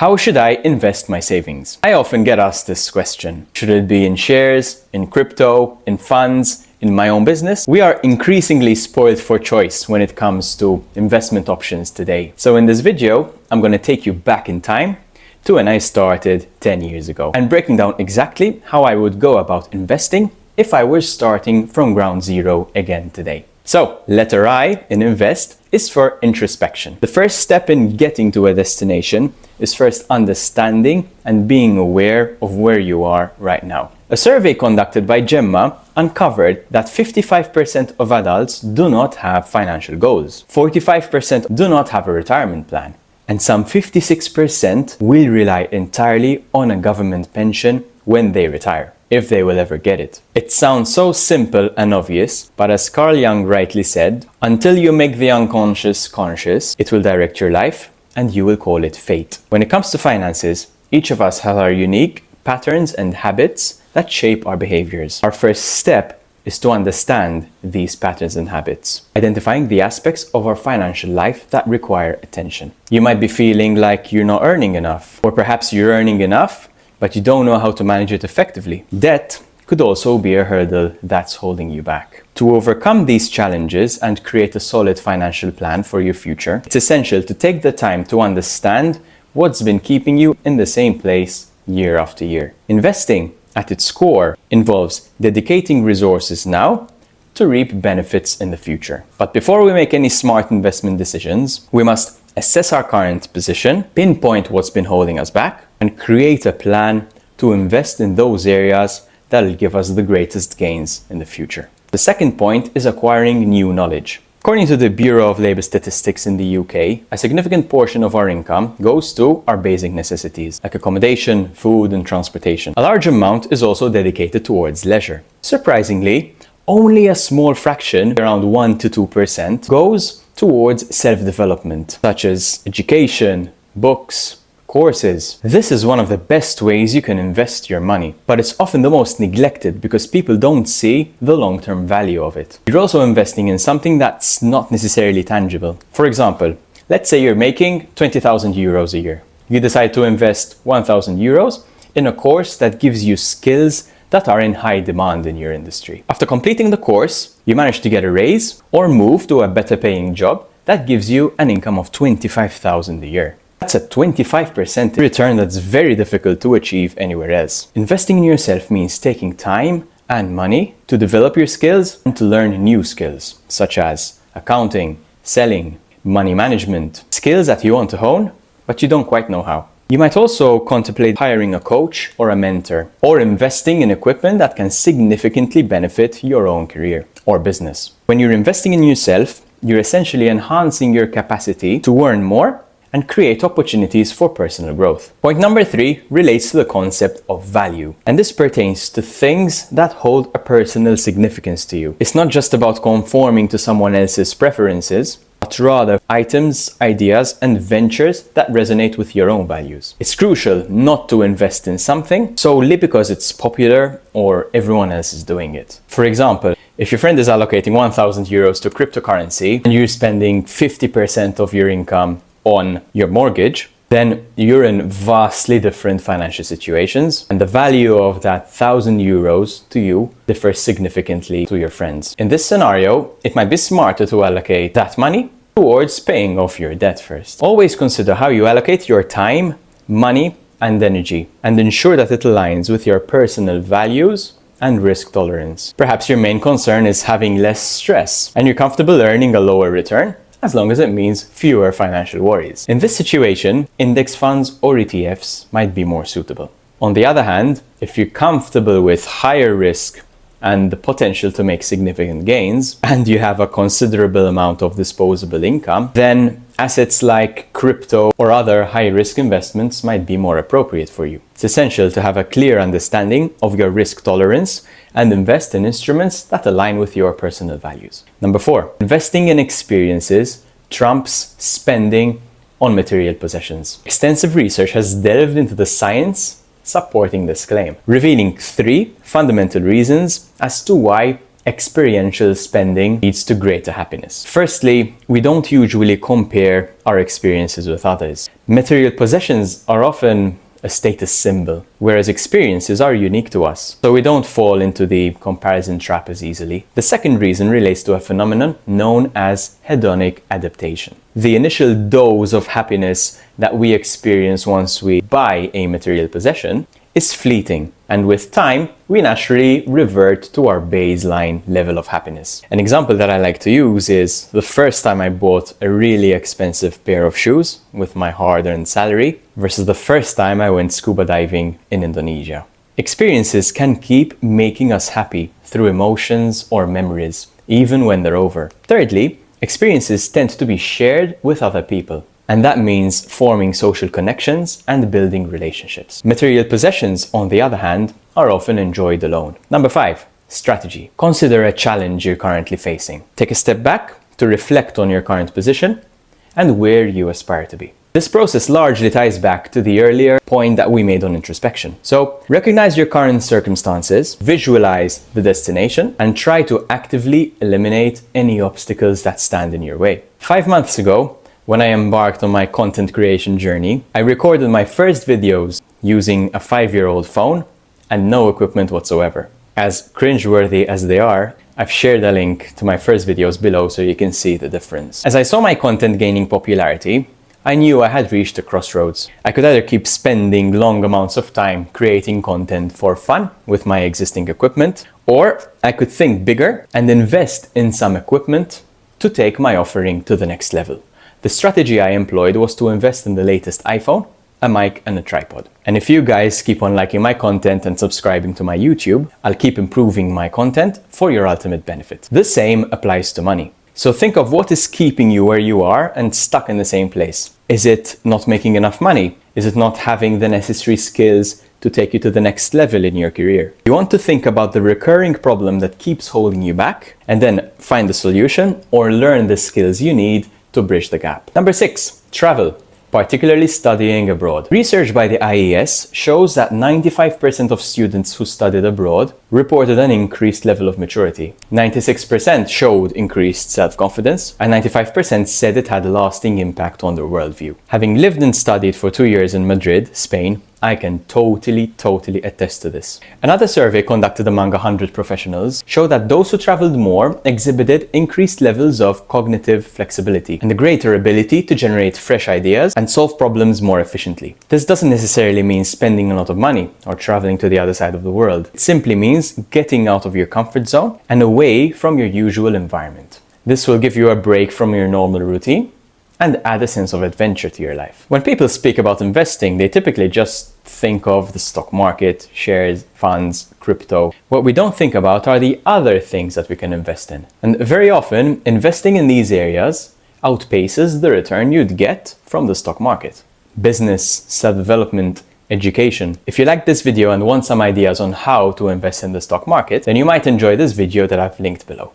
How should I invest my savings? I often get asked this question. Should it be in shares, in crypto, in funds, in my own business? We are increasingly spoiled for choice when it comes to investment options today. So in this video, I'm going to take you back in time to when I started 10 years ago and breaking down exactly how I would go about investing if I were starting from ground zero again today. So, letter I in invest is for introspection. The first step in getting to a destination is first understanding and being aware of where you are right now. A survey conducted by Gemma uncovered that 55% of adults do not have financial goals. 45% do not have a retirement plan. And some 56% will rely entirely on a government pension when they retire, if they will ever get it. It sounds so simple and obvious, but as Carl Jung rightly said, until you make the unconscious conscious, it will direct your life and you will call it fate. When it comes to finances, each of us has our unique patterns and habits that shape our behaviors. Our first step is to understand these patterns and habits, identifying the aspects of our financial life that require attention. You might be feeling like you're not earning enough, or perhaps you're earning enough, but you don't know how to manage it effectively. Debt could also be a hurdle that's holding you back. To overcome these challenges and create a solid financial plan for your future, it's essential to take the time to understand what's been keeping you in the same place year after year. Investing, at its core, involves dedicating resources now to reap benefits in the future. But before we make any smart investment decisions, we must assess our current position, pinpoint what's been holding us back, and create a plan to invest in those areas that will give us the greatest gains in the future. The second point is acquiring new knowledge. According to the Bureau of Labour Statistics in the UK, a significant portion of our income goes to our basic necessities, like accommodation, food, and transportation. A large amount is also dedicated towards leisure. Surprisingly, only a small fraction, around 1 to 2%, goes towards self-development, such as education, books, courses. This is one of the best ways you can invest your money, but it's often the most neglected because people don't see the long-term value of it. You're also investing in something that's not necessarily tangible. For example, let's say you're making 20,000 euros a year. You decide to invest 1,000 euros in a course that gives you skills that are in high demand in your industry. After completing the course, you manage to get a raise or move to a better paying job that gives you an income of 25,000 a year. That's a 25% return that's very difficult to achieve anywhere else. Investing in yourself means taking time and money to develop your skills and to learn new skills, such as accounting, selling, money management, skills that you want to hone, but you don't quite know how. You might also contemplate hiring a coach or a mentor, or investing in equipment that can significantly benefit your own career or business. When you're investing in yourself, you're essentially enhancing your capacity to earn more and create opportunities for personal growth. Point number 3 relates to the concept of value, and this pertains to things that hold a personal significance to you. It's not just about conforming to someone else's preferences, but rather items, ideas, and ventures that resonate with your own values. It's crucial not to invest in something solely because it's popular or everyone else is doing it. For example, if your friend is allocating 1,000 euros to cryptocurrency and you're spending 50% of your income on your mortgage, then you're in vastly different financial situations, and the value of that 1,000 euros to you differs significantly to your friends. In this scenario, it might be smarter to allocate that money towards paying off your debt first. Always consider how you allocate your time, money, and energy, and ensure that it aligns with your personal values and risk tolerance. Perhaps your main concern is having less stress, and you're comfortable earning a lower return, as long as it means fewer financial worries. In this situation, index funds or ETFs might be more suitable. On the other hand, if you're comfortable with higher risk and the potential to make significant gains, and you have a considerable amount of disposable income, then assets like crypto or other high-risk investments might be more appropriate for you. It's essential to have a clear understanding of your risk tolerance and invest in instruments that align with your personal values. Number 4, investing in experiences trumps spending on material possessions. Extensive research has delved into the science supporting this claim, revealing 3 fundamental reasons as to why experiential spending leads to greater happiness. Firstly, we don't usually compare our experiences with others. Material possessions are often a status symbol, whereas experiences are unique to us, so we don't fall into the comparison trap as easily. The second reason relates to a phenomenon known as hedonic adaptation. The initial dose of happiness that we experience once we buy a material possession is fleeting, and with time, we naturally revert to our baseline level of happiness. An example that I like to use is the first time I bought a really expensive pair of shoes with my hard-earned salary versus the first time I went scuba diving in Indonesia. Experiences can keep making us happy through emotions or memories, even when they're over. Thirdly, experiences tend to be shared with other people. And that means forming social connections and building relationships. Material possessions, on the other hand, are often enjoyed alone. Number 5, strategy. Consider a challenge you're currently facing. Take a step back to reflect on your current position and where you aspire to be. This process largely ties back to the earlier point that we made on introspection. So, recognize your current circumstances, visualize the destination, and try to actively eliminate any obstacles that stand in your way. 5 months ago, when I embarked on my content creation journey, I recorded my first videos using a 5-year-old phone and no equipment whatsoever. As cringeworthy as they are, I've shared a link to my first videos below so you can see the difference. As I saw my content gaining popularity, I knew I had reached a crossroads. I could either keep spending long amounts of time creating content for fun with my existing equipment, or I could think bigger and invest in some equipment to take my offering to the next level. The strategy I employed was to invest in the latest iPhone, a mic, and a tripod. And if you guys keep on liking my content and subscribing to my YouTube, I'll keep improving my content for your ultimate benefit. The same applies to money. So think of what is keeping you where you are and stuck in the same place. Is it not making enough money? Is it not having the necessary skills to take you to the next level in your career? You want to think about the recurring problem that keeps holding you back and then find the solution or learn the skills you need to bridge the gap. Number 6, travel, particularly studying abroad. Research by the IES shows that 95% of students who studied abroad reported an increased level of maturity. 96% showed increased self-confidence, and 95% said it had a lasting impact on their worldview. Having lived and studied for 2 years in Madrid, Spain, I can totally attest to this. Another survey conducted among 100 professionals showed that those who traveled more exhibited increased levels of cognitive flexibility and a greater ability to generate fresh ideas and solve problems more efficiently. This doesn't necessarily mean spending a lot of money or traveling to the other side of the world. It simply means getting out of your comfort zone and away from your usual environment. This will give you a break from your normal routine and add a sense of adventure to your life. When people speak about investing, they typically just think of the stock market, shares, funds, crypto. What we don't think about are the other things that we can invest in. And very often, investing in these areas outpaces the return you'd get from the stock market. Business, self-development, education. If you like this video and want some ideas on how to invest in the stock market, then you might enjoy this video that I've linked below.